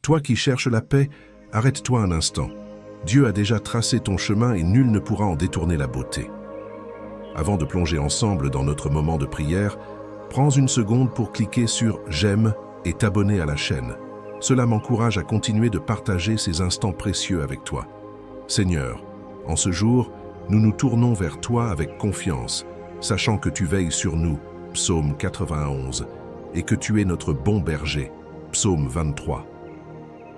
Toi qui cherches la paix, arrête-toi un instant. Dieu a déjà tracé ton chemin et nul ne pourra en détourner la beauté. Avant de plonger ensemble dans notre moment de prière, prends une seconde pour cliquer sur « J'aime » et t'abonner à la chaîne. Cela m'encourage à continuer de partager ces instants précieux avec toi. Seigneur, en ce jour, nous nous tournons vers toi avec confiance, sachant que tu veilles sur nous, Psaume 91, et que tu es notre bon berger, Psaume 23.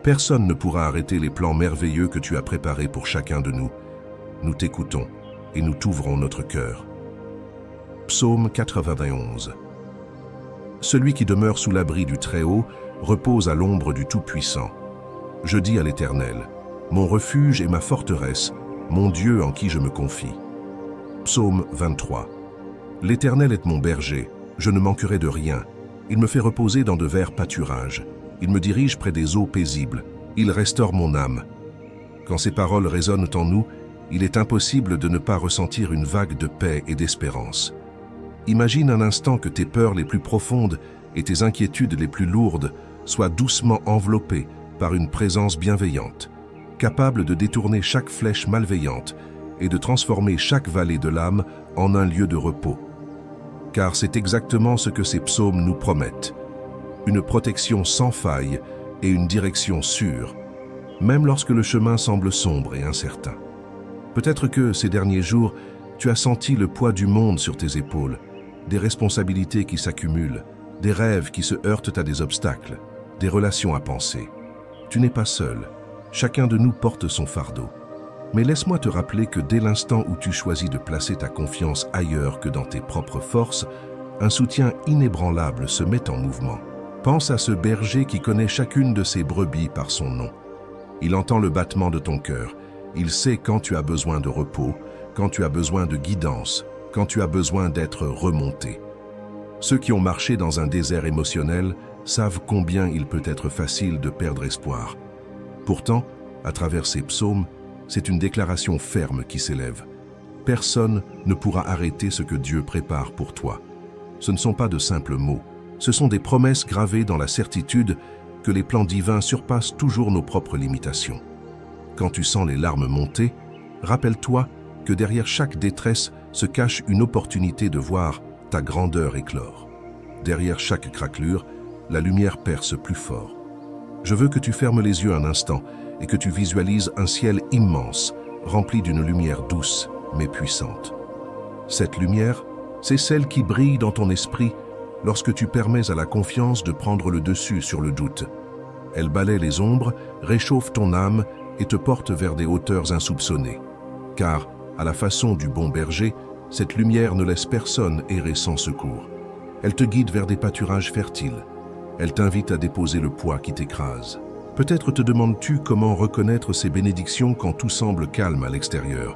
Personne ne pourra arrêter les plans merveilleux que tu as préparés pour chacun de nous. Nous t'écoutons et nous t'ouvrons notre cœur. Psaume 91. Celui qui demeure sous l'abri du Très-Haut repose à l'ombre du Tout-Puissant. Je dis à l'Éternel, mon refuge et ma forteresse, mon Dieu en qui je me confie. Psaume 23. L'Éternel est mon berger, je ne manquerai de rien. Il me fait reposer dans de verts pâturages. Il me dirige près des eaux paisibles. Il restaure mon âme. Quand ces paroles résonnent en nous, il est impossible de ne pas ressentir une vague de paix et d'espérance. Imagine un instant que tes peurs les plus profondes et tes inquiétudes les plus lourdes soient doucement enveloppées par une présence bienveillante, capable de détourner chaque flèche malveillante et de transformer chaque vallée de l'âme en un lieu de repos. Car c'est exactement ce que ces psaumes nous promettent. Une protection sans faille et une direction sûre, même lorsque le chemin semble sombre et incertain. Peut-être que ces derniers jours, tu as senti le poids du monde sur tes épaules, des responsabilités qui s'accumulent, des rêves qui se heurtent à des obstacles, des relations à penser. Tu n'es pas seul, chacun de nous porte son fardeau. Mais laisse-moi te rappeler que dès l'instant où tu choisis de placer ta confiance ailleurs que dans tes propres forces, un soutien inébranlable se met en mouvement. Pense à ce berger qui connaît chacune de ses brebis par son nom. Il entend le battement de ton cœur. Il sait quand tu as besoin de repos, quand tu as besoin de guidance, quand tu as besoin d'être remonté. Ceux qui ont marché dans un désert émotionnel savent combien il peut être facile de perdre espoir. Pourtant, à travers ces psaumes, c'est une déclaration ferme qui s'élève. Personne ne pourra arrêter ce que Dieu prépare pour toi. Ce ne sont pas de simples mots. Ce sont des promesses gravées dans la certitude que les plans divins surpassent toujours nos propres limitations. Quand tu sens les larmes monter, rappelle-toi que derrière chaque détresse se cache une opportunité de voir ta grandeur éclore. Derrière chaque craquelure, la lumière perce plus fort. Je veux que tu fermes les yeux un instant et que tu visualises un ciel immense, rempli d'une lumière douce mais puissante. Cette lumière, c'est celle qui brille dans ton esprit lorsque tu permets à la confiance de prendre le dessus sur le doute. Elle balaie les ombres, réchauffe ton âme et te porte vers des hauteurs insoupçonnées. Car, à la façon du bon berger, cette lumière ne laisse personne errer sans secours. Elle te guide vers des pâturages fertiles. Elle t'invite à déposer le poids qui t'écrase. Peut-être te demandes-tu comment reconnaître ces bénédictions quand tout semble calme à l'extérieur.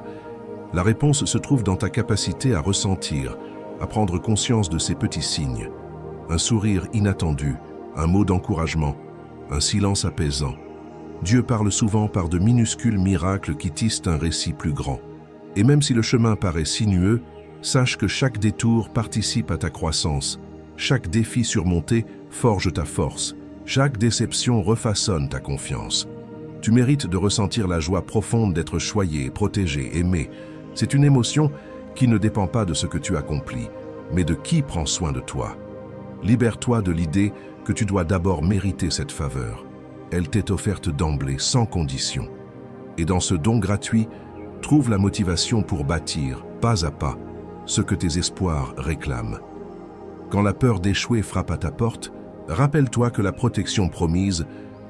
La réponse se trouve dans ta capacité à ressentir, à prendre conscience de ces petits signes. Un sourire inattendu, un mot d'encouragement, un silence apaisant. Dieu parle souvent par de minuscules miracles qui tissent un récit plus grand. Et même si le chemin paraît sinueux, sache que chaque détour participe à ta croissance. Chaque défi surmonté forge ta force. Chaque déception refaçonne ta confiance. Tu mérites de ressentir la joie profonde d'être choyé, protégé, aimé. C'est une émotion qui ne dépend pas de ce que tu accomplis, mais de qui prend soin de toi. Libère-toi de l'idée que tu dois d'abord mériter cette faveur. Elle t'est offerte d'emblée, sans condition. Et dans ce don gratuit, trouve la motivation pour bâtir, pas à pas, ce que tes espoirs réclament. Quand la peur d'échouer frappe à ta porte, rappelle-toi que la protection promise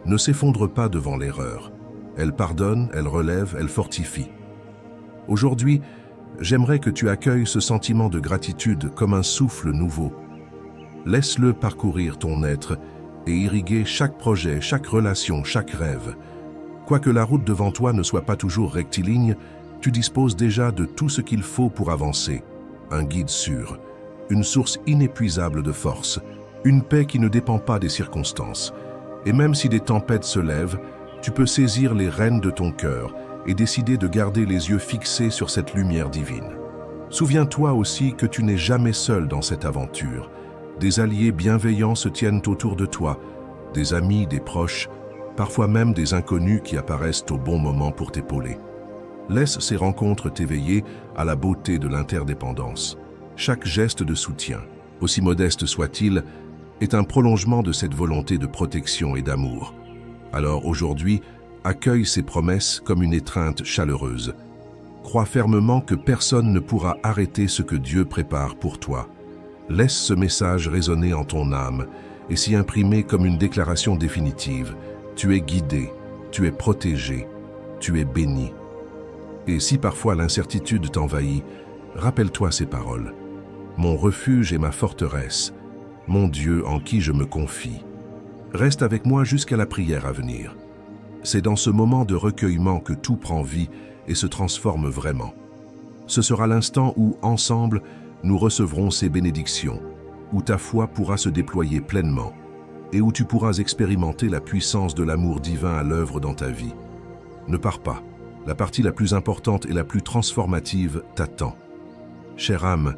ne s'effondre pas devant l'erreur. Elle pardonne, elle relève, elle fortifie. Aujourd'hui, j'aimerais que tu accueilles ce sentiment de gratitude comme un souffle nouveau. Laisse-le parcourir ton être et irriguer chaque projet, chaque relation, chaque rêve. Quoique la route devant toi ne soit pas toujours rectiligne, tu disposes déjà de tout ce qu'il faut pour avancer. Un guide sûr, une source inépuisable de force, une paix qui ne dépend pas des circonstances. Et même si des tempêtes se lèvent, tu peux saisir les rênes de ton cœur et décider de garder les yeux fixés sur cette lumière divine. Souviens-toi aussi que tu n'es jamais seul dans cette aventure. Des alliés bienveillants se tiennent autour de toi, des amis, des proches, parfois même des inconnus qui apparaissent au bon moment pour t'épauler. Laisse ces rencontres t'éveiller à la beauté de l'interdépendance. Chaque geste de soutien, aussi modeste soit-il, est un prolongement de cette volonté de protection et d'amour. Alors aujourd'hui, accueille ces promesses comme une étreinte chaleureuse. Crois fermement que personne ne pourra arrêter ce que Dieu prépare pour toi. Laisse ce message résonner en ton âme et s'y imprimer comme une déclaration définitive. Tu es guidé, tu es protégé, tu es béni. Et si parfois l'incertitude t'envahit, rappelle-toi ces paroles. Mon refuge est ma forteresse, mon Dieu en qui je me confie. Reste avec moi jusqu'à la prière à venir. C'est dans ce moment de recueillement que tout prend vie et se transforme vraiment. Ce sera l'instant où, ensemble, nous recevrons ces bénédictions, où ta foi pourra se déployer pleinement et où tu pourras expérimenter la puissance de l'amour divin à l'œuvre dans ta vie. Ne pars pas, la partie la plus importante et la plus transformative t'attend. Chère âme,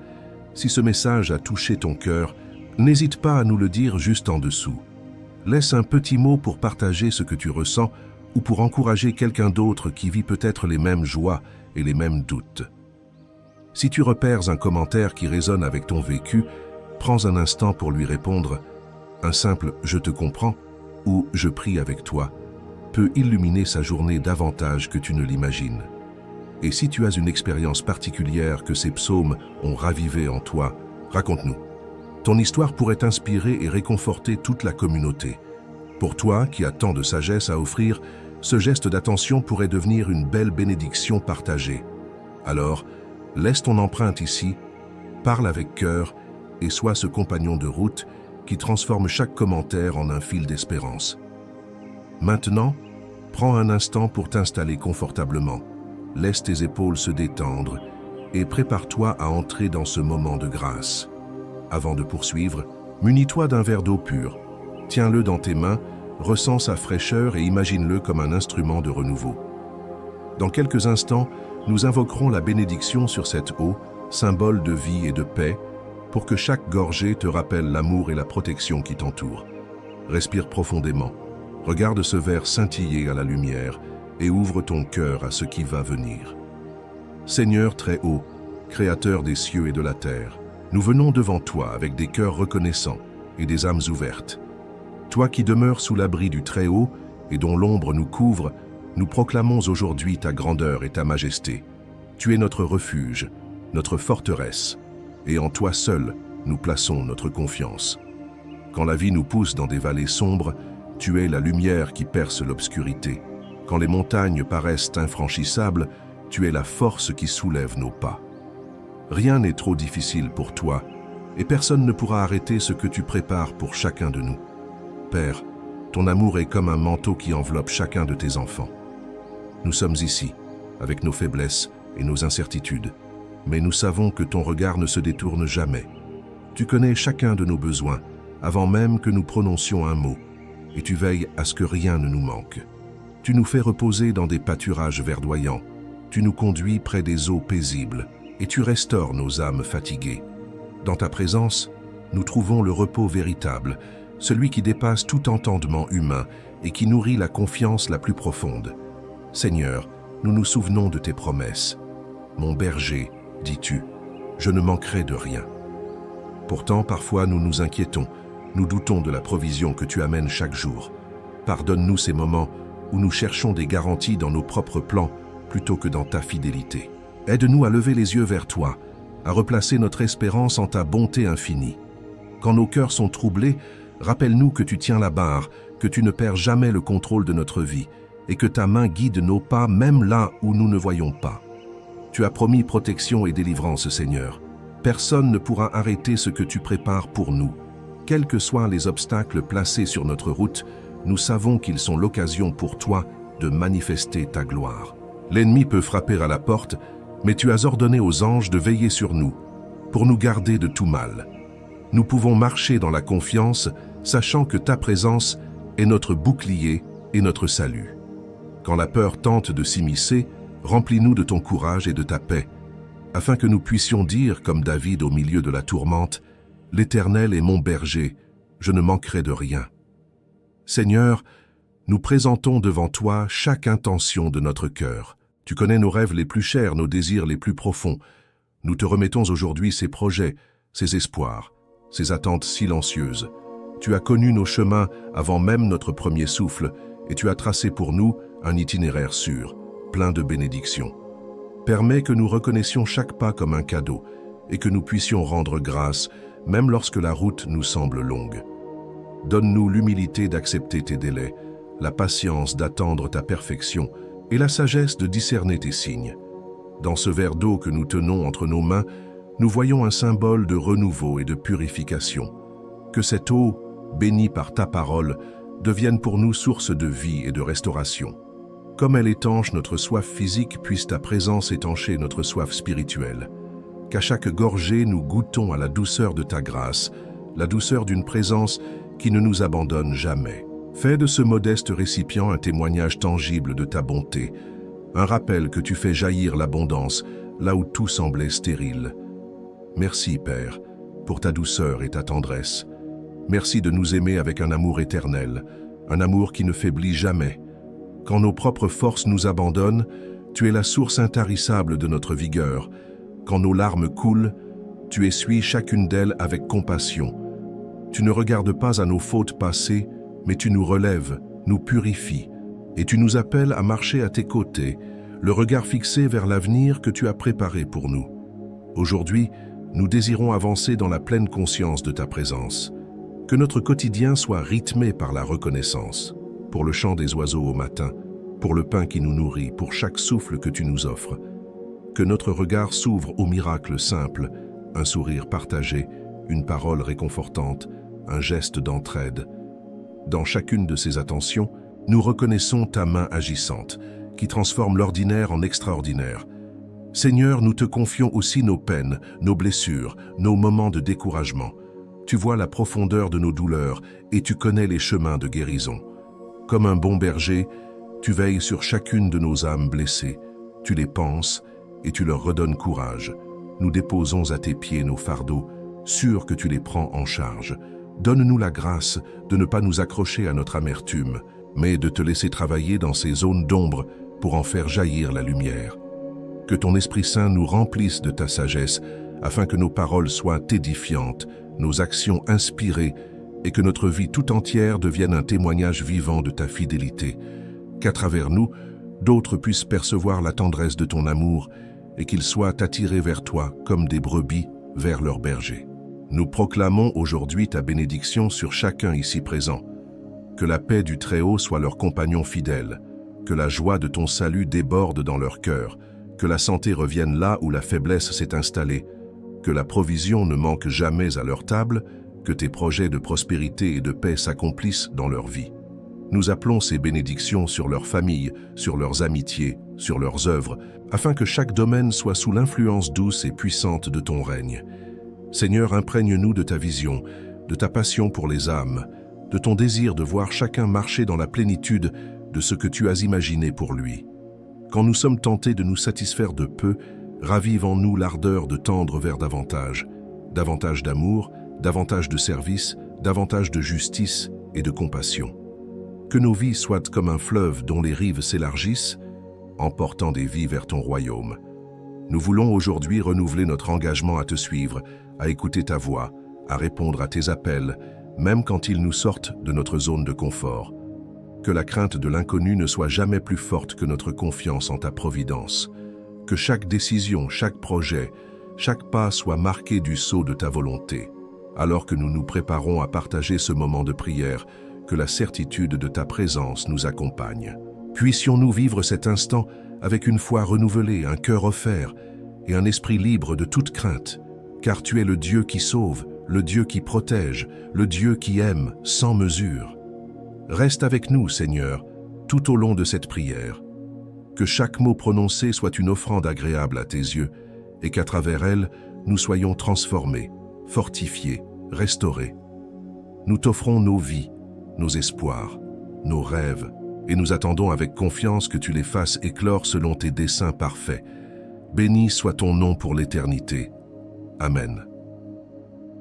si ce message a touché ton cœur, n'hésite pas à nous le dire juste en dessous. Laisse un petit mot pour partager ce que tu ressens ou pour encourager quelqu'un d'autre qui vit peut-être les mêmes joies et les mêmes doutes. Si tu repères un commentaire qui résonne avec ton vécu, prends un instant pour lui répondre. Un simple « je te comprends » ou « je prie avec toi » peut illuminer sa journée davantage que tu ne l'imagines. Et si tu as une expérience particulière que ces psaumes ont ravivée en toi, raconte-nous. Ton histoire pourrait inspirer et réconforter toute la communauté. Pour toi, qui as tant de sagesse à offrir, ce geste d'attention pourrait devenir une belle bénédiction partagée. Alors, laisse ton empreinte ici, parle avec cœur et sois ce compagnon de route qui transforme chaque commentaire en un fil d'espérance. Maintenant, prends un instant pour t'installer confortablement. Laisse tes épaules se détendre et prépare-toi à entrer dans ce moment de grâce. Avant de poursuivre, munis-toi d'un verre d'eau pure. Tiens-le dans tes mains, ressens sa fraîcheur et imagine-le comme un instrument de renouveau. Dans quelques instants, nous invoquerons la bénédiction sur cette eau, symbole de vie et de paix, pour que chaque gorgée te rappelle l'amour et la protection qui t'entourent. Respire profondément, regarde ce verre scintiller à la lumière et ouvre ton cœur à ce qui va venir. Seigneur très haut, Créateur des cieux et de la terre, nous venons devant toi avec des cœurs reconnaissants et des âmes ouvertes. Toi qui demeures sous l'abri du Très-Haut et dont l'ombre nous couvre, nous proclamons aujourd'hui ta grandeur et ta majesté. Tu es notre refuge, notre forteresse, et en toi seul, nous plaçons notre confiance. Quand la vie nous pousse dans des vallées sombres, tu es la lumière qui perce l'obscurité. Quand les montagnes paraissent infranchissables, tu es la force qui soulève nos pas. Rien n'est trop difficile pour toi, et personne ne pourra arrêter ce que tu prépares pour chacun de nous. Père, ton amour est comme un manteau qui enveloppe chacun de tes enfants. Nous sommes ici, avec nos faiblesses et nos incertitudes, mais nous savons que ton regard ne se détourne jamais. Tu connais chacun de nos besoins, avant même que nous prononcions un mot, et tu veilles à ce que rien ne nous manque. Tu nous fais reposer dans des pâturages verdoyants, tu nous conduis près des eaux paisibles, et tu restaures nos âmes fatiguées. Dans ta présence, nous trouvons le repos véritable, celui qui dépasse tout entendement humain et qui nourrit la confiance la plus profonde. Seigneur, nous nous souvenons de tes promesses. Mon berger, dis-tu, je ne manquerai de rien. Pourtant, parfois, nous nous inquiétons, nous doutons de la provision que tu amènes chaque jour. Pardonne-nous ces moments où nous cherchons des garanties dans nos propres plans plutôt que dans ta fidélité. Aide-nous à lever les yeux vers toi, à replacer notre espérance en ta bonté infinie. Quand nos cœurs sont troublés, rappelle-nous que tu tiens la barre, que tu ne perds jamais le contrôle de notre vie et que ta main guide nos pas même là où nous ne voyons pas. Tu as promis protection et délivrance, Seigneur. Personne ne pourra arrêter ce que tu prépares pour nous. Quels que soient les obstacles placés sur notre route, nous savons qu'ils sont l'occasion pour toi de manifester ta gloire. L'ennemi peut frapper à la porte, mais tu as ordonné aux anges de veiller sur nous, pour nous garder de tout mal. Nous pouvons marcher dans la confiance, sachant que ta présence est notre bouclier et notre salut. Quand la peur tente de s'immiscer, remplis-nous de ton courage et de ta paix, afin que nous puissions dire, comme David au milieu de la tourmente, « L'Éternel est mon berger, je ne manquerai de rien. » Seigneur, Nous présentons devant toi chaque intention de notre cœur. Tu connais nos rêves les plus chers, nos désirs les plus profonds. Nous te remettons aujourd'hui ces projets, ces espoirs, ces attentes silencieuses. Tu as connu nos chemins avant même notre premier souffle et tu as tracé pour nous un itinéraire sûr, plein de bénédictions. Permets que nous reconnaissions chaque pas comme un cadeau et que nous puissions rendre grâce, même lorsque la route nous semble longue. Donne-nous l'humilité d'accepter tes délais, la patience d'attendre ta perfection et la sagesse de discerner tes signes. Dans ce verre d'eau que nous tenons entre nos mains, nous voyons un symbole de renouveau et de purification. Que cette eau, bénie par ta parole, devienne pour nous source de vie et de restauration. Comme elle étanche notre soif physique, puisse ta présence étancher notre soif spirituelle. Qu'à chaque gorgée, nous goûtons à la douceur de ta grâce, la douceur d'une présence qui ne nous abandonne jamais. Fais de ce modeste récipient un témoignage tangible de ta bonté, un rappel que tu fais jaillir l'abondance là où tout semblait stérile. Merci, Père, pour ta douceur et ta tendresse. Merci de nous aimer avec un amour éternel, un amour qui ne faiblit jamais. Quand nos propres forces nous abandonnent, tu es la source intarissable de notre vigueur. Quand nos larmes coulent, tu essuies chacune d'elles avec compassion. Tu ne regardes pas à nos fautes passées, mais tu nous relèves, nous purifies, et tu nous appelles à marcher à tes côtés, le regard fixé vers l'avenir que tu as préparé pour nous. Aujourd'hui, nous désirons avancer dans la pleine conscience de ta présence. Que notre quotidien soit rythmé par la reconnaissance, pour le chant des oiseaux au matin, pour le pain qui nous nourrit, pour chaque souffle que tu nous offres. Que notre regard s'ouvre aux miracles simples, un sourire partagé, une parole réconfortante, un geste d'entraide. Dans chacune de ces attentions, nous reconnaissons ta main agissante, qui transforme l'ordinaire en extraordinaire. Seigneur, nous te confions aussi nos peines, nos blessures, nos moments de découragement. Tu vois la profondeur de nos douleurs et tu connais les chemins de guérison. Comme un bon berger, tu veilles sur chacune de nos âmes blessées. Tu les penses et tu leur redonnes courage. Nous déposons à tes pieds nos fardeaux, sûrs que tu les prends en charge. Donne-nous la grâce de ne pas nous accrocher à notre amertume, mais de te laisser travailler dans ces zones d'ombre pour en faire jaillir la lumière. Que ton Esprit Saint nous remplisse de ta sagesse, afin que nos paroles soient édifiantes, nos actions inspirées, et que notre vie tout entière devienne un témoignage vivant de ta fidélité. Qu'à travers nous, d'autres puissent percevoir la tendresse de ton amour, et qu'ils soient attirés vers toi comme des brebis vers leur berger. Nous proclamons aujourd'hui ta bénédiction sur chacun ici présent. Que la paix du Très-Haut soit leur compagnon fidèle, que la joie de ton salut déborde dans leur cœur, que la santé revienne là où la faiblesse s'est installée, que la provision ne manque jamais à leur table, que tes projets de prospérité et de paix s'accomplissent dans leur vie. Nous appelons ces bénédictions sur leurs familles, sur leurs amitiés, sur leurs œuvres, afin que chaque domaine soit sous l'influence douce et puissante de ton règne. Seigneur, imprègne-nous de ta vision, de ta passion pour les âmes, de ton désir de voir chacun marcher dans la plénitude de ce que tu as imaginé pour lui. Quand nous sommes tentés de nous satisfaire de peu, ravive en nous l'ardeur de tendre vers davantage, davantage d'amour, davantage de service, davantage de justice et de compassion. Que nos vies soient comme un fleuve dont les rives s'élargissent, emportant des vies vers ton royaume. Nous voulons aujourd'hui renouveler notre engagement à te suivre, à écouter ta voix, à répondre à tes appels, même quand ils nous sortent de notre zone de confort. Que la crainte de l'inconnu ne soit jamais plus forte que notre confiance en ta providence. Que chaque décision, chaque projet, chaque pas soit marqué du sceau de ta volonté. Alors que nous nous préparons à partager ce moment de prière, que la certitude de ta présence nous accompagne. Puissions-nous vivre cet instant avec une foi renouvelée, un cœur offert et un esprit libre de toute crainte, car tu es le Dieu qui sauve, le Dieu qui protège, le Dieu qui aime sans mesure. Reste avec nous, Seigneur, tout au long de cette prière. Que chaque mot prononcé soit une offrande agréable à tes yeux et qu'à travers elle, nous soyons transformés, fortifiés, restaurés. Nous t'offrons nos vies, nos espoirs, nos rêves, et nous attendons avec confiance que tu les fasses éclore selon tes desseins parfaits. Béni soit ton nom pour l'éternité. Amen.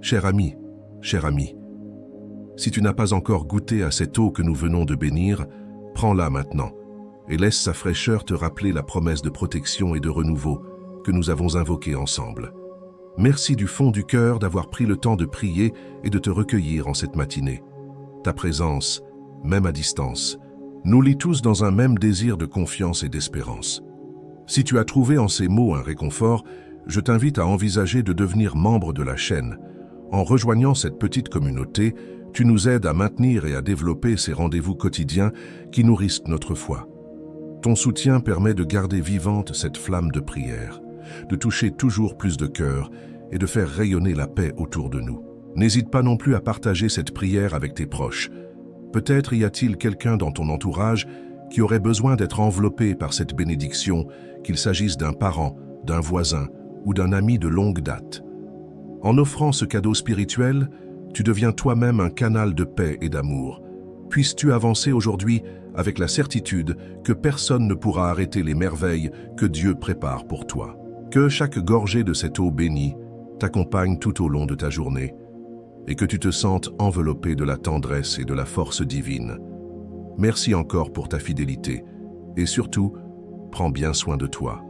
Cher ami, si tu n'as pas encore goûté à cette eau que nous venons de bénir, Prends-la maintenant et laisse sa fraîcheur te rappeler la promesse de protection et de renouveau que nous avons invoquée ensemble. Merci du fond du cœur d'avoir pris le temps de prier et de te recueillir en cette matinée. Ta présence, même à distance, nous lie tous dans un même désir de confiance et d'espérance. Si tu as trouvé en ces mots un réconfort, je t'invite à envisager de devenir membre de la chaîne. En rejoignant cette petite communauté, tu nous aides à maintenir et à développer ces rendez-vous quotidiens qui nourrissent notre foi. Ton soutien permet de garder vivante cette flamme de prière, de toucher toujours plus de cœurs et de faire rayonner la paix autour de nous. N'hésite pas non plus à partager cette prière avec tes proches. Peut-être y a-t-il quelqu'un dans ton entourage qui aurait besoin d'être enveloppé par cette bénédiction, qu'il s'agisse d'un parent, d'un voisin ou d'un ami de longue date. En offrant ce cadeau spirituel, tu deviens toi-même un canal de paix et d'amour. Puisses-tu avancer aujourd'hui avec la certitude que personne ne pourra arrêter les merveilles que Dieu prépare pour toi. Que chaque gorgée de cette eau bénie t'accompagne tout au long de ta journée et que tu te sentes enveloppé de la tendresse et de la force divine. Merci encore pour ta fidélité et surtout, prends bien soin de toi.